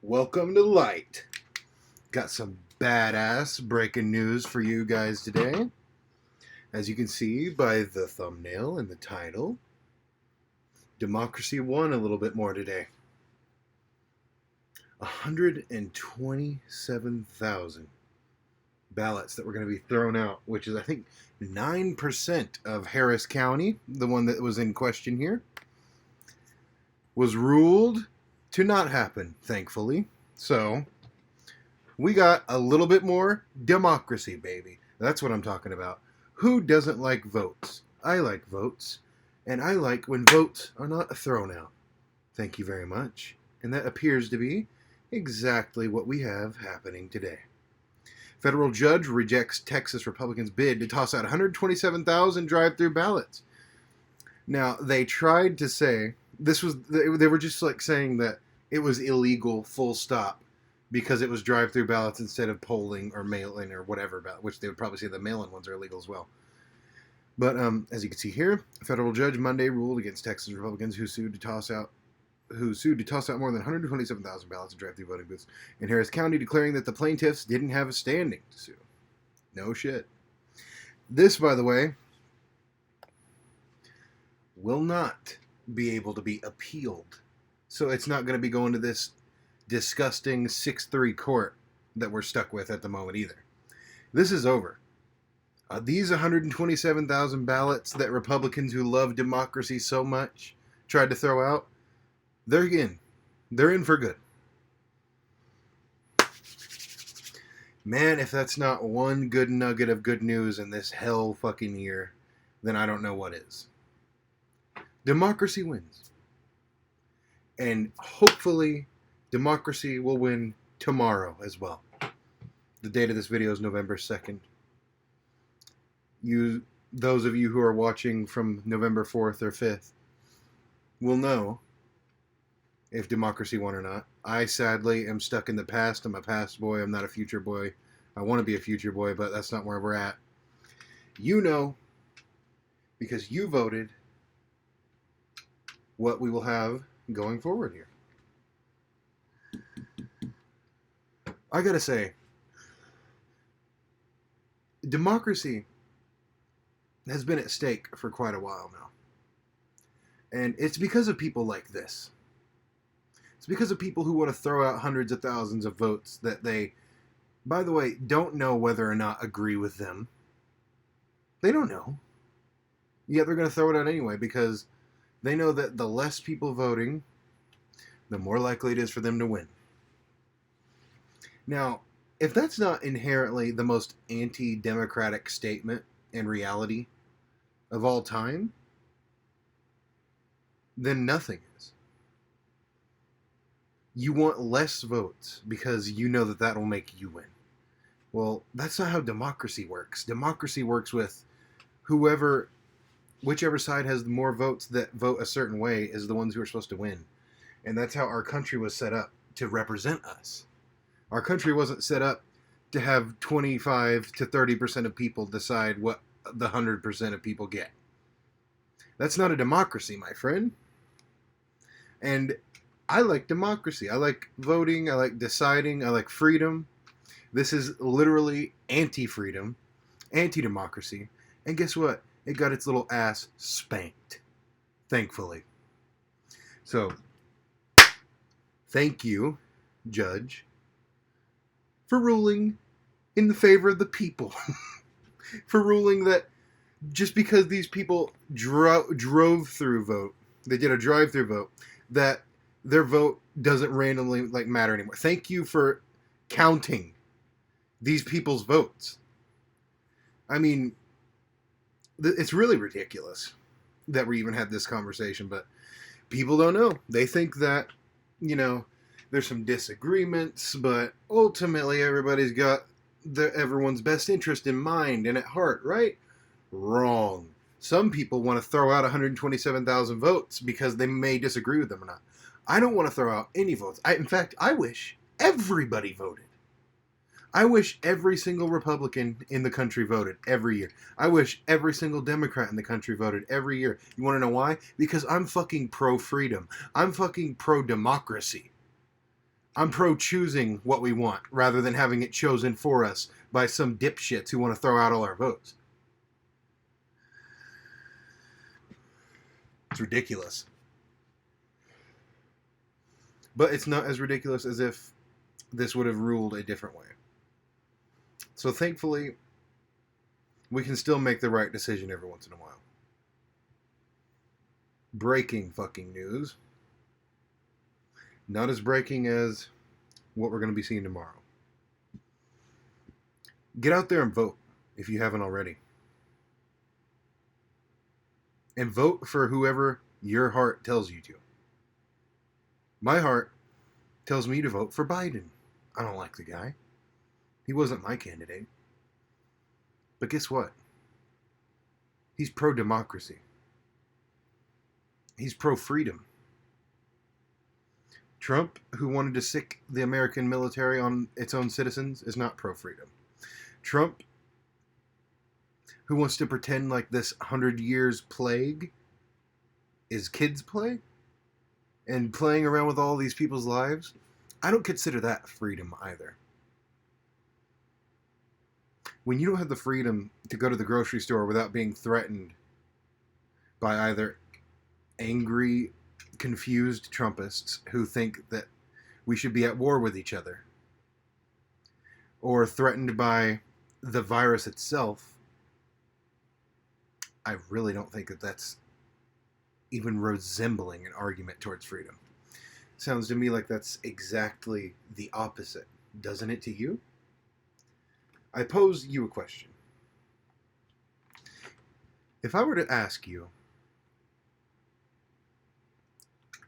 Welcome to Light. Got some badass breaking news for you guys today. As you can see by the thumbnail and the title, democracy won a little bit more today. 127,000 ballots that were going to be thrown out, which is, I think, 9% of Harris County, the one that was in question here, was ruled to not happen, thankfully. So, we got a little bit more democracy, baby. That's what I'm talking about. Who doesn't like votes? I like votes. And I like when votes are not thrown out. Thank you very much. And that appears to be exactly what we have happening today. Federal judge rejects Texas Republicans' bid to toss out 127,000 drive-through ballots. Now, they tried to say, they were just like saying that it was illegal, full stop, because it was drive-through ballots instead of polling or mail-in or whatever ballot, which they would probably say the mail-in ones are illegal as well. But as you can see here, a federal judge Monday ruled against Texas Republicans who sued to toss out more than 127,000 ballots in drive-through voting booths in Harris County, declaring that the plaintiffs didn't have a standing to sue. No shit. This, by the way, will not be able to be appealed. So it's not going to be going to this disgusting 6-3 court that we're stuck with at the moment either. This is over. These 127,000 ballots that Republicans who love democracy so much tried to throw out, they're in. They're in for good. Man, if that's not one good nugget of good news in this hell fucking year, then I don't know what is. Democracy wins. And hopefully, democracy will win tomorrow as well. The date of this video is November 2nd. Those of you who are watching from November 4th or 5th will know if democracy won or not. I sadly am stuck in the past. I'm a past boy. I'm not a future boy. I want to be a future boy, but that's not where we're at. You know, because you voted, what we will have going forward here. I gotta say, democracy has been at stake for quite a while now. And it's because of people like this. It's because of people who want to throw out hundreds of thousands of votes that they, by the way, don't know whether or not agree with them. They don't know. Yet they're going to throw it out anyway because they know that the less people voting, the more likely it is for them to win. Now, if that's not inherently the most anti-democratic statement and reality of all time, then nothing is. You want less votes because you know that that will make you win. Well, that's not how democracy works. Democracy works with whichever side has more votes that vote a certain way is the ones who are supposed to win. And that's how our country was set up, to represent us. Our country wasn't set up to have 25 to 30% of people decide what the 100% of people get. That's not a democracy, my friend. And I like democracy. I like voting. I like deciding. I like freedom. This is literally anti-freedom, anti-democracy. And guess what? It got its little ass spanked. Thankfully. So, thank you, Judge, for ruling in the favor of the people. For ruling that just because these people drove through vote, they did a drive-through vote, that their vote doesn't randomly matter anymore. Thank you for counting these people's votes. I mean, it's really ridiculous that we even had this conversation, but people don't know. They think that, there's some disagreements, but ultimately everybody's got everyone's best interest in mind and at heart, right? Wrong. Some people want to throw out 127,000 votes because they may disagree with them or not. I don't want to throw out any votes. In fact, I wish everybody voted. I wish every single Republican in the country voted every year. I wish every single Democrat in the country voted every year. You want to know why? Because I'm fucking pro-freedom. I'm fucking pro-democracy. I'm pro choosing what we want rather than having it chosen for us by some dipshits who want to throw out all our votes. It's ridiculous. But it's not as ridiculous as if this would have ruled a different way. So thankfully, we can still make the right decision every once in a while. Breaking fucking news. Not as breaking as what we're going to be seeing tomorrow. Get out there and vote if you haven't already. And vote for whoever your heart tells you to. My heart tells me to vote for Biden. I don't like the guy. He wasn't my candidate. But guess what? He's pro-democracy. He's pro-freedom. Trump, who wanted to sick the American military on its own citizens, is not pro-freedom. Trump, who wants to pretend like this 100 years plague is kids' play and playing around with all these people's lives, I don't consider that freedom either. When you don't have the freedom to go to the grocery store without being threatened by either angry, confused Trumpists who think that we should be at war with each other, or threatened by the virus itself, I really don't think that that's even resembling an argument towards freedom. Sounds to me like that's exactly the opposite, doesn't it to you? I pose you a question. If I were to ask you,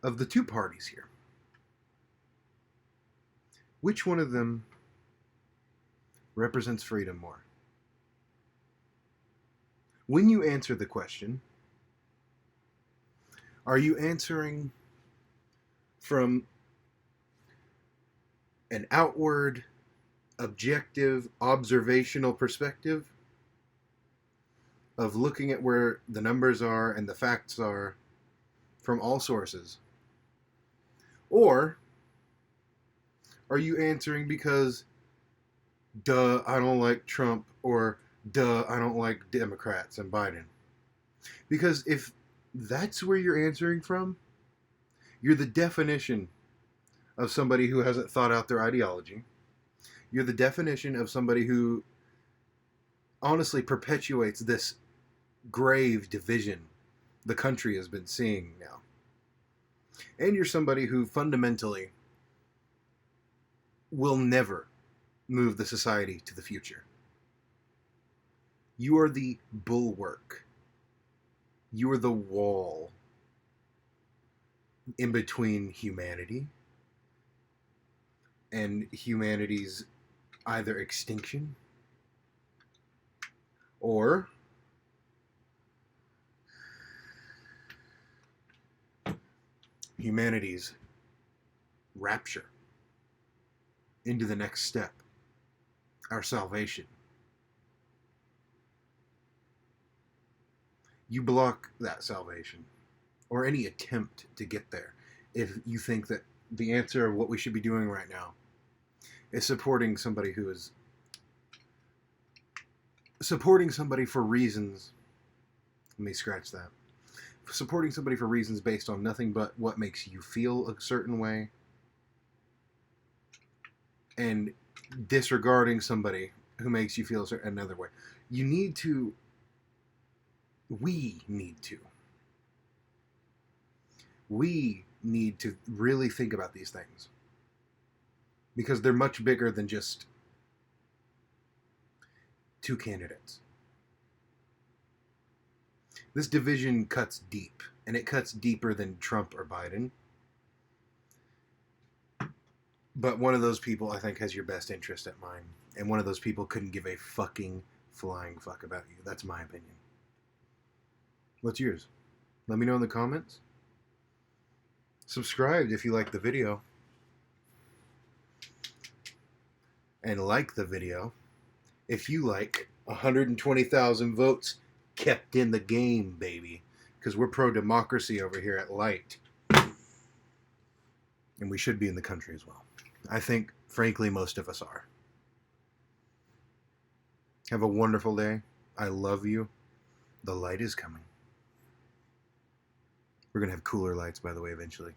of the two parties here, which one of them represents freedom more? When you answer the question, are you answering from an outward, objective, observational perspective of looking at where the numbers are and the facts are from all sources? Or are you answering because, duh, I don't like Trump, or duh, I don't like Democrats and Biden? Because if that's where you're answering from, you're the definition of somebody who hasn't thought out their ideology. You're the definition of somebody who honestly perpetuates this grave division the country has been seeing now. And you're somebody who fundamentally will never move the society to the future. You are the bulwark. You are the wall in between humanity and humanity's either extinction or humanity's rapture into the next step, our salvation. You block that salvation, or any attempt to get there, if you think that the answer of what we should be doing right now is supporting somebody who is supporting somebody for reasons. Let me scratch that. Supporting somebody for reasons based on nothing but what makes you feel a certain way, and disregarding somebody who makes you feel another way. We need to really think about these things, because they're much bigger than just two candidates. This division cuts deep, and it cuts deeper than Trump or Biden. But one of those people, I think, has your best interest at mind. And one of those people couldn't give a fucking flying fuck about you. That's my opinion. What's yours? Let me know in the comments. Subscribe if you like the video. And like the video if you like 120,000 votes kept in the game, baby. Because we're pro-democracy over here at Light. And we should be in the country as well. I think, frankly, most of us are. Have a wonderful day. I love you. The light is coming. We're going to have cooler lights, by the way, eventually.